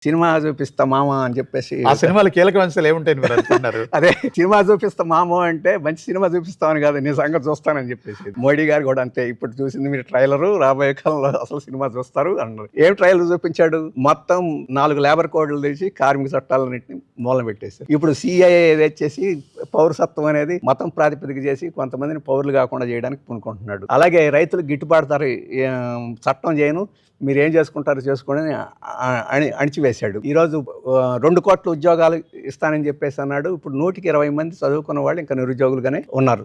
Cinema చూపిస్తా మామ అని చెప్పేసి ఆ సినిమాలో కీలక అంశాలు ఏముంటాయని మీరు అనుకున్నారు? అదే సినిమా చూపిస్తా మామ అంటే మంచి సినిమా చూపిస్తామని కాదు, నీ సంగతి చూస్తానని చెప్పేసి. మోడీ గారు కూడా అంతే, ఇప్పుడు చూసింది మీరు ట్రైలరు, రాబోయే కాలంలో అసలు సినిమా చూస్తారు అన్నారు. ఏం ట్రైలర్ చూపించాడు? మొత్తం 4 లేబర్ కోడ్లు తెచ్చి కార్మిక చట్టాలన్నింటినీ మూలం పెట్టేశారు. ఇప్పుడు సిఐఏ తెచ్చేసి పౌరసత్వం అనేది మతం ప్రాతిపదిక చేసి కొంతమందిని పౌరులు కాకుండా చేయడానికి పూనుకుంటున్నాడు. అలాగే రైతులకు గిట్టుబాటు ధర చట్టం చేయను, మీరు ఏం చేసుకుంటారో చేసుకోండి అని అణిచివేశాడు. ఈరోజు 2 కోట్ల ఉద్యోగాలు ఇస్తానని చెప్పేసి అన్నాడు. ఇప్పుడు 120 మంది చదువుకున్న వాళ్ళు ఇంకా నిరుద్యోగులుగానే ఉన్నారు.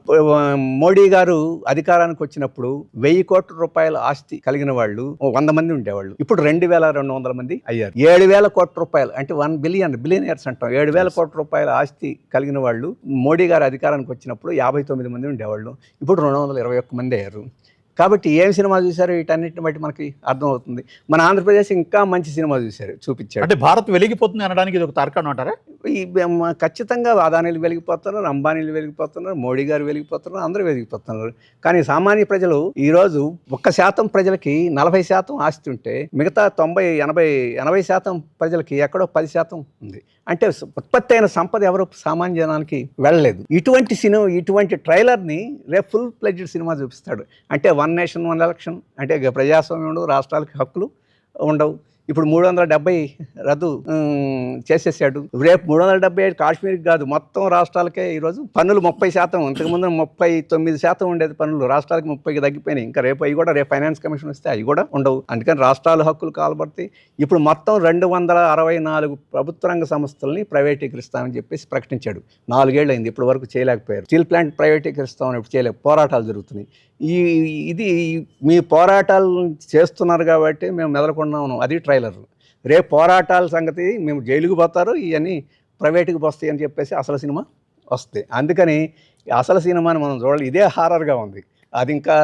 మోడీ గారు అధికారానికి వచ్చినప్పుడు 1000 కోట్ల రూపాయల ఆస్తి కలిగిన వాళ్ళు 100 మంది ఉండేవాళ్ళు. ఇప్పుడు 2200 మంది అయ్యారు. 7000 కోట్ల రూపాయలు అంటే 1 బిలియనర్స్ అంటాం. 7000 కోట్ల రూపాయల ఆస్తి కలిగిన వాళ్ళు మోడీ గారు అధికారానికి వచ్చినప్పుడు 59 మంది ఉండేవాళ్ళు. ఇప్పుడు 221 మంది అయ్యారు. కాబట్టి ఏం సినిమా చూశారు వీటన్నిటిని బట్టి మనకి అర్థమవుతుంది. మన ఆంధ్రప్రదేశ్ ఇంకా మంచి సినిమా చూపించాడు. అంటే భారత్ వెలిగిపోతుంది అనడానికి ఇది ఒక తర్కం అంటారా? ఖచ్చితంగా అదానీలు వెలిగిపోతున్నారు, అంబానీలు వెలిగిపోతున్నారు, మోడీ గారు వెలిగిపోతున్నారు, అందరూ వెలిగిపోతున్నారు. కానీ సామాన్య ప్రజలు ఈరోజు 1% ప్రజలకి 40% ఆస్తి ఉంటే మిగతా 90-80% ప్రజలకి ఎక్కడో 10% ఉంది. అంటే ఉత్పత్తి అయిన సంపద ఎవరు సామాన్య జనానికి వెళ్ళలేదు. ఇటువంటి ట్రైలర్ని రేపు ఫుల్ ప్లెడ్జ్డ్ సినిమా చూపిస్తాడు. అంటే 1 నేషన్ 1 ఎలక్షన్ అంటే ప్రజాస్వామ్యం ఉండదు, రాష్ట్రాలకి హక్కులు ఉండవు. ఇప్పుడు 370 రద్దు చేసేసాడు. రేపు 375 కాశ్మీర్కి కాదు, మొత్తం రాష్ట్రాలకే ఈరోజు పన్నులు 30%. ఇంతకుముందు 39% ఉండేది పన్నులు, రాష్ట్రాలకి 30కి తగ్గిపోయినాయి. ఇంకా రేపు ఫైనాన్స్ కమిషన్ వస్తే అవి కూడా ఉండవు. అందుకని రాష్ట్రాల హక్కులు కాలబడతాయి. ఇప్పుడు మొత్తం 264 ప్రభుత్వ రంగ సంస్థల్ని ప్రైవేటీకరిస్తామని చెప్పేసి ప్రకటించాడు. 4 ఏళ్ళు అయింది, ఇప్పటి వరకు చేయలేకపోయారు. స్టీల్ ప్లాంట్ ప్రైవేటీకరిస్తామని ఇప్పుడు చేయలేక పోరాటాలు జరుగుతున్నాయి. ఇది మీ పోరాటాలు చేస్తున్నారు కాబట్టి మేము మెదలకుండా ఉన్నాం. అది ట్రైలర్. రేపు పోరాటాల సంగతి మేము జైలుకు పోతారు, ఇవన్నీ ప్రైవేటుకి వస్తాయి అని చెప్పేసి అసలు సినిమా వస్తాయి. అందుకని అసలు సినిమాని మనం చూడాలి. ఇదే హారర్గా ఉంది. అది ఇంకా